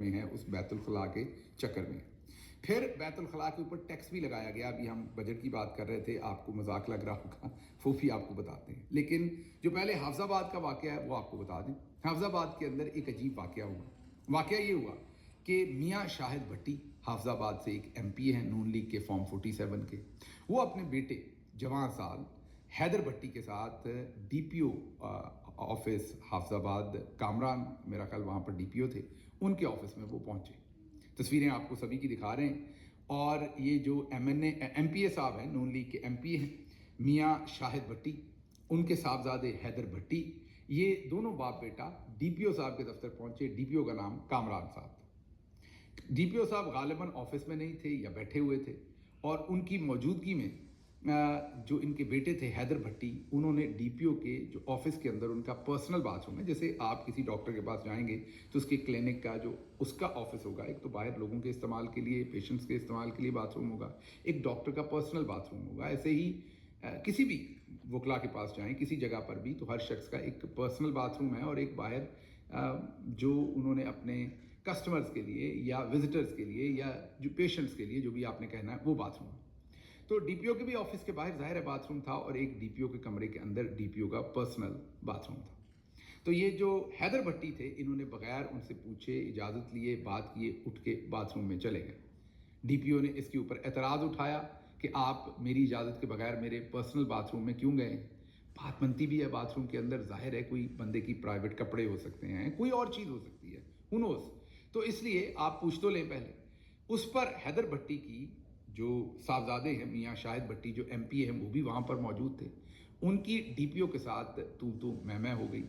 में है उस बैतुल खला के चक्कर में। फिर बैतुल खला के ऊपर टैक्स भी लगाया गया। अभी हम बजट की बात कर रहे थे, आपको मजाक लग रहा होगा, वो भी आपको बताते हैं। लेकिन जो पहले हाफजाबाद का वाकया है वो आपको बता दें। हाफजाबाद के अंदर एक अजीब वाकया हुआ। वाकया ये हुआ कि मियाँ शाहिद भट्टी हाफजाबाद से एक MP हैं नून लीग के फॉर्म 47 के। वो अपने बेटे जवान साल हैदर भट्टी के साथ DPO ऑफिस हाफजाबाद, कामरान मेरा ख्याल वहाँ पर DPO थे, उनके ऑफिस में वो पहुँचे। तस्वीरें आपको सभी की दिखा रहे हैं। और ये जो MPA साहब हैं, नून लीग के MP हैं, मियाँ शाहिद भट्टी, उनके साहबजादे हैदर भट्टी, ये दोनों बाप बेटा DPO साहब के दफ्तर पहुँचे। DPO का नाम कामरान साहब था। DPO साहब गालिबन ऑफिस में नहीं थे या बैठे हुए थे, और उनकी मौजूदगी में जो इनके बेटे थे हैदर भट्टी, उन्होंने DPO के जो ऑफिस के अंदर उनका पर्सनल बाथरूम है, जैसे आप किसी डॉक्टर के पास जाएंगे तो उसके क्लिनिक का जो उसका ऑफिस होगा, एक तो बाहर लोगों के इस्तेमाल के लिए, पेशेंट्स के इस्तेमाल के लिए बाथरूम होगा, एक डॉक्टर का पर्सनल बाथरूम होगा। ऐसे ही किसी भी वकला के पास जाएं, किसी जगह पर भी, तो हर शख्स का एक पर्सनल बाथरूम है और एक बाहर जो उन्होंने अपने कस्टमर्स के लिए या विजिटर्स के लिए या जो पेशेंट्स के लिए, जो भी आपने कहना है, वो बाथरूम। तो DPO के भी ऑफिस के बाहर जाहिर है बाथरूम था, और एक DPO के कमरे के अंदर DPO का पर्सनल बाथरूम था। तो ये जो हैदर भट्टी थे, इन्होंने बगैर उनसे पूछे, इजाज़त लिए, बात किए, उठ के बाथरूम में चले गए। DPO ने इसके ऊपर एतराज़ उठाया कि आप मेरी इजाज़त के बगैर मेरे पर्सनल बाथरूम में क्यों गए। बात बनती भी है बाथरूम के अंदर, जाहिर है कोई बंदे की प्राइवेट कपड़े हो सकते हैं, कोई और चीज़ हो सकती है, हू नोज़। तो इसलिए आप पूछ तो लें पहले। उस पर हैदर भट्टी की जो साहबजादे हैं मियाँ शाहिद भट्टी, जो MP हैं, वो भी वहाँ पर मौजूद थे। उनकी DPO के साथ तू मैं हो गई।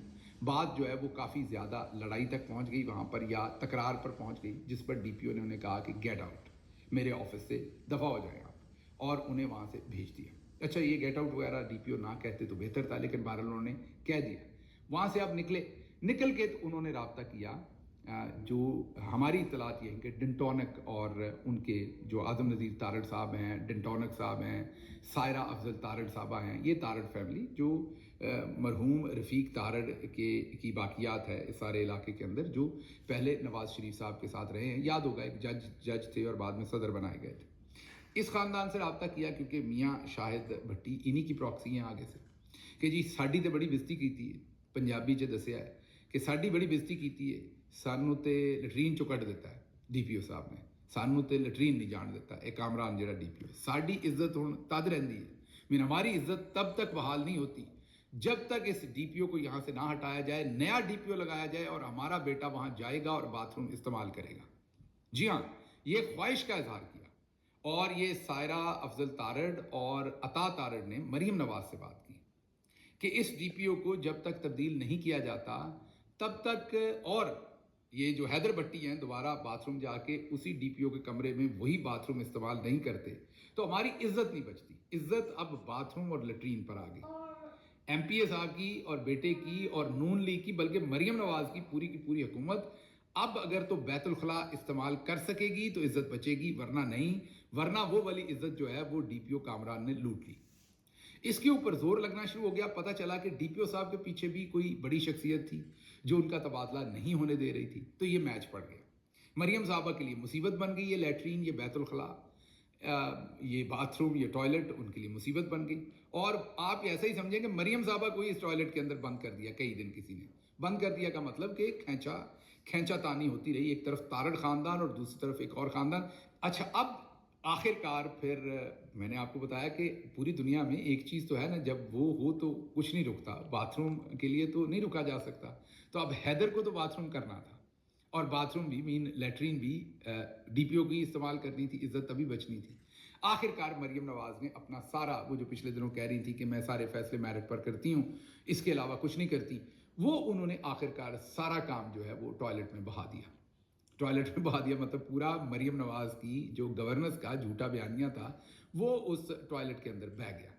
बात जो है वो काफ़ी ज़्यादा लड़ाई तक पहुँच गई वहाँ पर, या तकरार पर पहुँच गई, जिस पर DPO ने उन्हें कहा कि गेट आउट, मेरे ऑफिस से दफ़ा हो जाए आप, और उन्हें वहाँ से भेज दिया। अच्छा, ये गेट आउट वगैरह DPO ना कहते तो बेहतर था, लेकिन बहरहाल उन्होंने कह दिया। वहाँ से आप निकल के तो उन्होंने रब्ता किया। जो हमारी इतलात ये है कि डिंटोनक और उनके जो आज़म नज़ीर तारड़ साहब हैं, डिंटोनक साहब हैं, सायरा अफजल तारड़ साहबा हैं, ये तारड़ फैमिली जो मरहूम रफ़ीक तारड़ की बाकियात है इस सारे इलाके के अंदर, जो पहले नवाज़ शरीफ साहब के साथ रहे हैं। याद होगा, एक जज थे और बाद में सदर बनाए गए थे। इस ख़ानदान से रब्ता किया क्योंकि मियाँ शाहिद भट्टी इन्हीं की प्रॉक्सी हैं आगे से, कि जी साड़ी तो बड़ी बेइज्जती की है, पंजाबी च दसिया है कि साड़ी बड़ी बेइज्जती की है, सानू तो लटरीन चो कढ़ दिता है DPO साहब ने, सानू तो लटरीन नहीं जान दिता। एक कामरान जो DPO, साड़ी इज्जत हुण तद रहिंदी है, मीन हमारी इज्जत तब तक बहाल नहीं होती जब तक इस DPO को यहाँ से ना हटाया जाए, नया DPO लगाया जाए और हमारा बेटा वहाँ जाएगा और बाथरूम इस्तेमाल करेगा। जी हाँ, ये ख्वाहिश का इजहार किया। और ये सायरा अफजल तारड़ और अता तारड़ ने मरीम नवाज से बात की कि इस DPO को जब तक तब्दील नहीं किया जाता तब तक, और ये जो हैदर भट्टी हैं दोबारा बाथरूम जाके उसी DPO के कमरे में वही बाथरूम इस्तेमाल नहीं करते, तो हमारी इज्जत नहीं बचती। इज्जत अब बाथरूम और लटरीन पर आ गई। MPA साहब की और बेटे की और नून लीग की, बल्कि मरीम नवाज की पूरी हुकूमत अब अगर तो बैतुल खला इस्तेमाल कर सकेगी तो इज्जत बचेगी, वरना नहीं। वरना वो वाली इज्जत जो है वो DPO कामरान ने लूट ली। इसके ऊपर जोर लगना शुरू हो गया। पता चला कि DPO साहब के पीछे भी कोई बड़ी शख्सियत थी जो उनका तबादला नहीं होने दे रही थी। तो ये मैच पड़ गया। मरियम साहबा के लिए मुसीबत बन गई, ये लैट्रीन, ये बैतुल खला, ये बाथरूम, ये टॉयलेट उनके लिए मुसीबत बन गई। और आप ऐसा ही समझें कि मरियम साहबा को इस टॉयलेट के अंदर बंद कर दिया, कई दिन किसी ने बंद कर दिया। का मतलब कि खैंचा तानी होती रही, एक तरफ तारड़ खानदान और दूसरी तरफ एक और खानदान। अच्छा, अब आखिरकार फिर मैंने आपको बताया कि पूरी दुनिया में एक चीज़ तो है ना, जब वो हो तो कुछ नहीं रुकता, बाथरूम के लिए तो नहीं रुका जा सकता। तो अब हैदर को तो बाथरूम करना था, और बाथरूम भी मीन लैट्रीन भी DPO की इस्तेमाल करनी थी, इज्जत तभी बचनी थी। आखिरकार मरियम नवाज ने अपना सारा, वो जो पिछले दिनों कह रही थी कि मैं सारे फैसले मेरिट पर करती हूँ, इसके अलावा कुछ नहीं करती, वो उन्होंने आखिरकार सारा काम जो है वो टॉयलेट में बहा दिया। टॉयलेट में बहा दिया मतलब पूरा मरियम नवाज की जो गवर्नेंस का झूठा बयानिया था वो उस टॉयलेट के अंदर बह गया।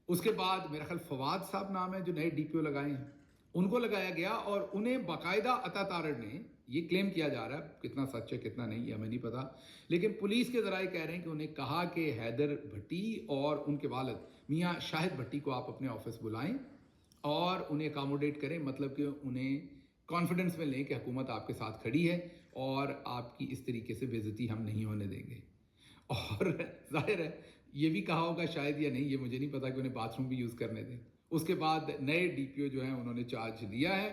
उसके बाद मेरा ख्याल फवाद साहब नाम है जो नए DPO लगाए हैं, उनको लगाया गया, और उन्हें बाकायदा अता तारड़ ने, ये क्लेम किया जा रहा है, कितना सच है कितना नहीं हमें नहीं पता, लेकिन पुलिस के जराए कह रहे हैं कि उन्हें कहा कि हैदर भट्टी और उनके वालिद मियाँ शाहिद भट्टी को आप अपने ऑफिस बुलाएं और उन्हें अकोमोडेट करें, मतलब कि उन्हें کانفیڈنس میں لیں کہ حکومت آپ کے ساتھ کھڑی ہے اور آپ کی اس طریقے سے بے عزتی ہم نہیں ہونے دیں گے. اور ظاہر ہے یہ بھی کہا ہوگا شاید یا نہیں، یہ مجھے نہیں پتا کہ انہیں باتھ روم بھی یوز کرنے دیں. اس کے بعد نئے ڈی پی او جو ہیں انہوں نے چارج لیا ہے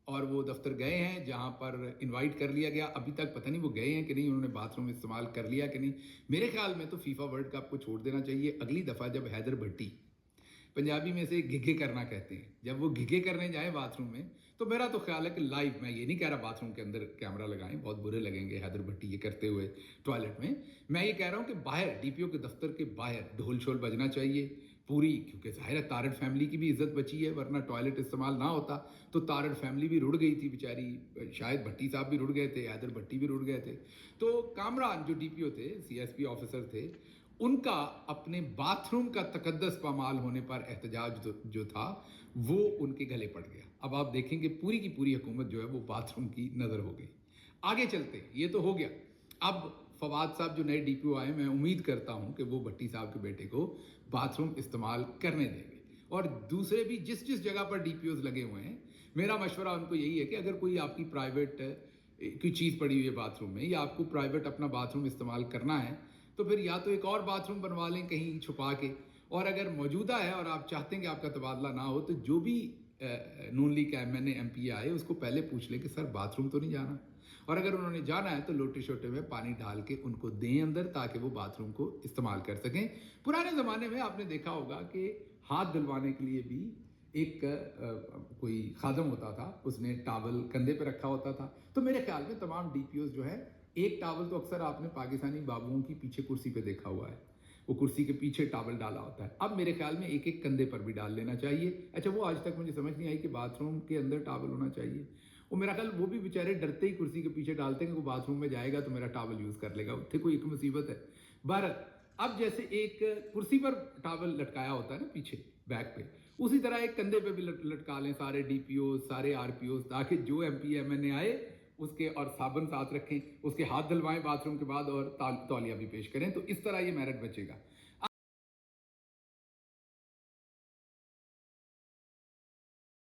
اور وہ دفتر گئے ہیں جہاں پر انوائٹ کر لیا گیا. ابھی تک پتہ نہیں وہ گئے ہیں کہ نہیں، انہوں نے باتھ روم استعمال کر لیا کہ نہیں. میرے خیال میں تو فیفا ورلڈ کپ کو چھوڑ دینا چاہیے. اگلی دفعہ جب حیدر بھٹی، پنجابی میں سے گھگے کرنا کہتے ہیں، جب وہ گھگے کرنے جائیں باتھ روم میں، تو میرا تو خیال ہے کہ لائیو، میں یہ نہیں کہہ رہا باتھ روم کے اندر کیمرہ لگائیں، بہت برے لگیں گے حیدر بھٹی یہ کرتے ہوئے ٹوائلٹ میں یہ کہہ رہا ہوں کہ باہر ڈی پی او کے دفتر کے باہر ڈھول شول بجنا چاہیے پوری، کیونکہ ظاہر ہے تارڑ فیملی کی بھی عزت بچی ہے، ورنہ ٹوائلٹ استعمال نہ ہوتا تو تارڑ فیملی بھی رڑ گئی تھی بیچاری، شاید بھٹی صاحب بھی رڑ گئے تھے، حیدر بھٹی بھی رڑ گئے تھے. تو کامران جو ڈی پی او تھے، سی ایس پی آفیسر تھے، ان کا اپنے باتھ روم کا تقدس پامال ہونے پر احتجاج جو تھا وہ ان کے گلے پڑ گیا. اب آپ دیکھیں کہ پوری کی پوری حکومت جو ہے وہ باتھ روم کی نظر ہو گئی. آگے چلتے ہیں، یہ تو ہو گیا. اب فواد صاحب جو نئے ڈی پی او آئے، میں امید کرتا ہوں کہ وہ بھٹی صاحب کے بیٹے کو باتھ روم استعمال کرنے دیں گے. اور دوسرے بھی جس جگہ پر ڈی پی اوز لگے ہوئے ہیں، میرا مشورہ ان کو یہی ہے کہ اگر کوئی آپ کی پرائیویٹ کوئی چیز پڑی ہوئی ہے باتھ روم میں، یا آپ کو پرائیویٹ اپنا باتھ روم استعمال کرنا ہے، تو پھر یا تو ایک اور باتھ روم بنوا لیں کہیں چھپا کے، اور اگر موجودہ ہے اور آپ چاہتے ہیں کہ آپ کا تبادلہ نہ ہو، تو جو بھی نون لیگ کا M N A M P آئے اس کو پہلے پوچھ لیں کہ سر باتھ روم تو نہیں جانا، اور اگر انہوں نے جانا ہے تو لوٹے شوٹے میں پانی ڈال کے ان کو دیں اندر، تاکہ وہ باتھ روم کو استعمال کر سکیں. پرانے زمانے میں آپ نے دیکھا ہوگا کہ ہاتھ دھلوانے کے لیے بھی ایک کوئی خادم ہوتا تھا، اس نے ٹاول کندھے پہ رکھا ہوتا تھا. تو میرے خیال میں تمام ڈی پی اوز جو ہے، ایک ٹاول تو اکثر آپ نے پاکستانی بابوؤں کی پیچھے کرسی پہ دیکھا ہوا ہے، وہ کرسی کے پیچھے ٹاول ڈالا ہوتا ہے. اب میرے خیال میں ایک ایک کندھے پر بھی ڈال لینا چاہیے. اچھا، وہ آج تک مجھے سمجھ نہیں آئی کہ باتھ روم کے اندر ٹاول ہونا چاہیے. وہ میرا خیال وہ بھی بیچارے ڈرتے ہی کرسی کے پیچھے ڈالتے ہیں کہ وہ باتھ روم میں جائے گا تو میرا ٹاول یوز کر لے گا، اتنے کوئی ایک مصیبت ہے. بہرحال اب جیسے ایک کرسی پر ٹاول لٹکایا ہوتا ہے نا پیچھے بیک پہ، اسی طرح ایک کندھے پہ بھی لٹکا لیں سارے ڈی پی اوز، سارے آر پی اوز، تاکہ جو ایم پی ایم این اے آئے اس کے اور صابن ساتھ رکھیں، اس کے ہاتھ دھلوائیں باتھ روم کے بعد، اور تولیہ بھی پیش کریں. تو اس طرح یہ میرٹ بچے گا.